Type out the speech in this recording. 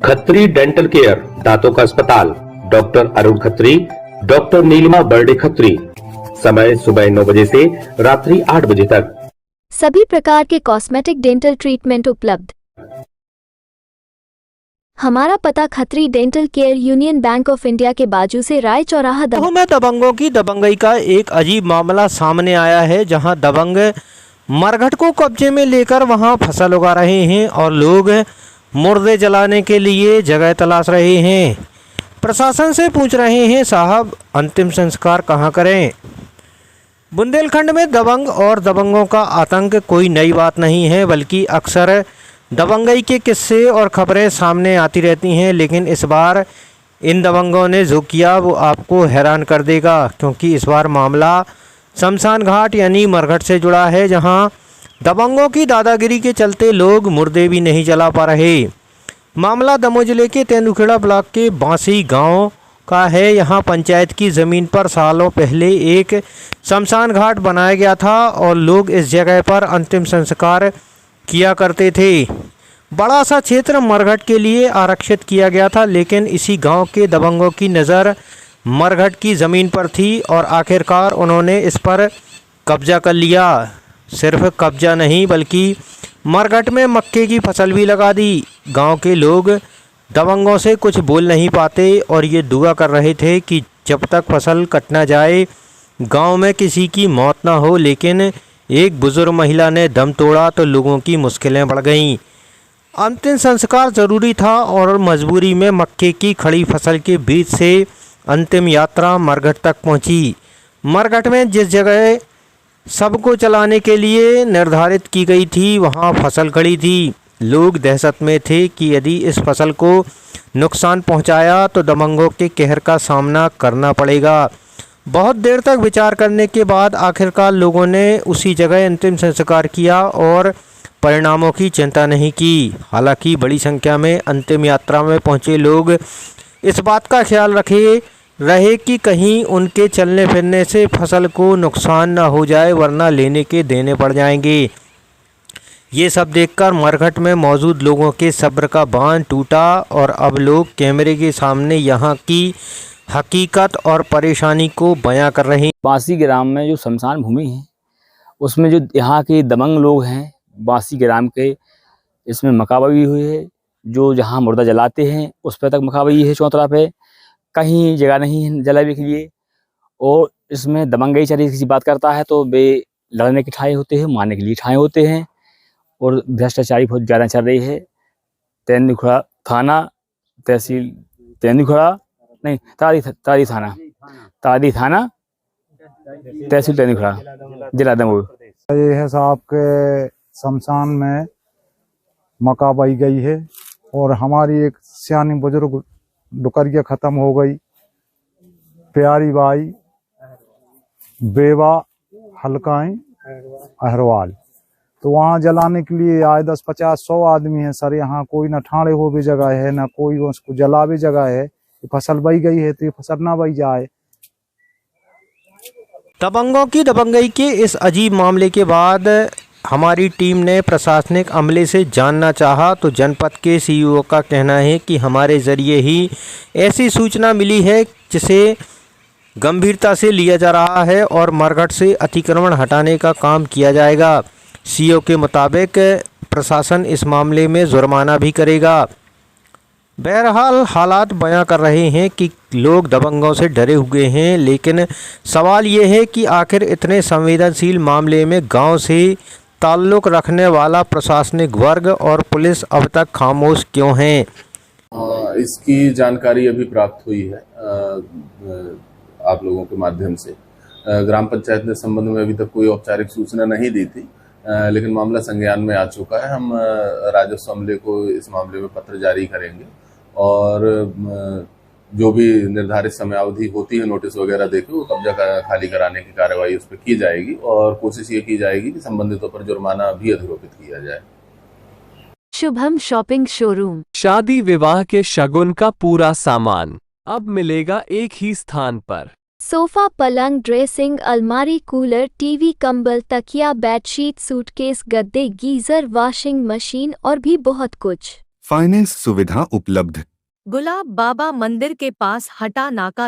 Khatri dental care, दांतों का अस्पताल, डॉक्टर अरुण खत्री, डॉक्टर नीलिमा बर्डे खत्री। समय सुबह 9 बजे से रात्रि 8 बजे तक। सभी प्रकार के कॉस्मेटिक डेंटल ट्रीटमेंट उपलब्ध। हमारा पता Khatri dental care, union bank of India के बाजू से राय चौराहा में दबंगों की दबंगई का एक अजीब मामला सामने आया है, जहां दबंग मरघट को कब्जे में लेकर वहां फसल उगा रहे हैं और लोग मुर्दे जलाने के लिए जगह तलाश रहे हैं। प्रशासन से पूछ रहे हैं, साहब अंतिम संस्कार कहां करें। बुंदेलखंड में दबंग और दबंगों का आतंक कोई नई बात नहीं है, बल्कि अक्सर दबंगई के किस्से और खबरें सामने आती रहती हैं। लेकिन इस बार इन दबंगों ने जो किया वो आपको हैरान कर देगा, क्योंकि इस बार मामला शमशान घाट यानी मरघट से जुड़ा है, जहां दबंगों की दादागिरी के चलते लोग मुर्दे भी नहीं जला पा रहे। मामला दमोह जिले के तेंदुखेड़ा ब्लॉक के बांसी गांव का है। यहां पंचायत की ज़मीन पर सालों पहले एक शमशान घाट बनाया गया था और लोग इस जगह पर अंतिम संस्कार किया करते थे। बड़ा सा क्षेत्र मरघट के लिए आरक्षित किया गया था, लेकिन इसी गांव के दबंगों की नज़र मरघट की ज़मीन पर थी और आखिरकार उन्होंने इस पर कब्जा कर लिया। सिर्फ कब्जा नहीं, बल्कि मरघट में मक्के की फसल भी लगा दी। गांव के लोग दबंगों से कुछ बोल नहीं पाते और ये दुआ कर रहे थे कि जब तक फसल कट ना जाए गांव में किसी की मौत ना हो। लेकिन एक बुजुर्ग महिला ने दम तोड़ा तो लोगों की मुश्किलें बढ़ गईं। अंतिम संस्कार ज़रूरी था और मजबूरी में मक्के की खड़ी फसल के बीच से अंतिम यात्रा मरघट तक पहुंची। मरघट में जिस जगह सबको चलाने के लिए निर्धारित की गई थी वहां फसल खड़ी थी। लोग दहशत में थे कि यदि इस फसल को नुकसान पहुंचाया तो दबंगों के कहर का सामना करना पड़ेगा। बहुत देर तक विचार करने के बाद आखिरकार लोगों ने उसी जगह अंतिम संस्कार किया और परिणामों की चिंता नहीं की। हालांकि बड़ी संख्या में अंतिम यात्रा में पहुंचे लोग इस बात का ख्याल रहे कि कहीं उनके चलने फिरने से फसल को नुकसान न हो जाए, वरना लेने के देने पड़ जाएंगे। ये सब देखकर मरघट में मौजूद लोगों के सब्र का बांध टूटा और अब लोग कैमरे के सामने यहाँ की हकीकत और परेशानी को बयां कर रहे हैं। बांसी ग्राम में जो शमशान भूमि है उसमें जो यहाँ के दबंग लोग हैं बांसी ग्राम के, इसमें मकाबरी हुई है। जो जहाँ मुर्दा जलाते हैं उस पर तक मकाबरी है, चौतरा पे कहीं जगह नहीं है जलाने के लिए। और इसमें दबंगई चली किसी बात करता है तो वे लड़ने के ठाए होते हैं, मारने के लिए ठाए होते हैं। और भ्रष्टाचारी बहुत ज़्यादा चल रही है। तेंदुखेड़ा थाना, तहसील तेंदुखेड़ा नहीं, तारी थाना तहसील तेंदुखेड़ा, जिला दमोह। ये है साहब के शमशान में मका बही गई है और हमारी एक सियानी बुजुर्ग डुकरिया खत्म हो गई। प्यारी बाई बेवा हलकाई अहरवाल, तो वहाँ जलाने के लिए आए 10, 50, 100 आदमी है सर। यहाँ कोई न ठाणे हो भी जगह है, न कोई उसको जला भी जगह है। फसल बही गई है तो ये फसल ना बही जाए। दबंगों की दबंगई के इस अजीब मामले के बाद हमारी टीम ने प्रशासनिक अमले से जानना चाहा तो जनपद के सीईओ का कहना है कि हमारे ज़रिए ही ऐसी सूचना मिली है जिसे गंभीरता से लिया जा रहा है और मरघट से अतिक्रमण हटाने का काम किया जाएगा। सीईओ के मुताबिक प्रशासन इस मामले में जुर्माना भी करेगा। बहरहाल हालात बयां कर रहे हैं कि लोग दबंगों से डरे हुए हैं, लेकिन सवाल ये है कि आखिर इतने संवेदनशील मामले में गांव से ताल्लुक़ रखने वाला प्रशासनिक वर्ग और पुलिस अब तक खामोश क्यों हैं। इसकी जानकारी अभी प्राप्त हुई है आप लोगों के माध्यम से। ग्राम पंचायत ने संबंध में अभी तक कोई औपचारिक सूचना नहीं दी थी, लेकिन मामला संज्ञान में आ चुका है। हम राजस्व अमले को इस मामले में पत्र जारी करेंगे और जो भी निर्धारित समयावधि होती है नोटिस वगैरह देके वो कब्जा खाली कराने की कार्रवाई उस पर की जाएगी और कोशिश ये की जाएगी कि संबंधितों पर जुर्माना भी अधिरोपित किया जाए। शुभम शॉपिंग शोरूम, शादी विवाह के शगुन का पूरा सामान अब मिलेगा एक ही स्थान पर। सोफा, पलंग, ड्रेसिंग, अलमारी, कूलर, टीवी, कंबल, तकिया, बेडशीट, सूटकेस, गद्दे, गीजर, वॉशिंग मशीन और भी बहुत कुछ। फाइनेंस सुविधा उपलब्ध। गुलाब बाबा मंदिर के पास हटा नाका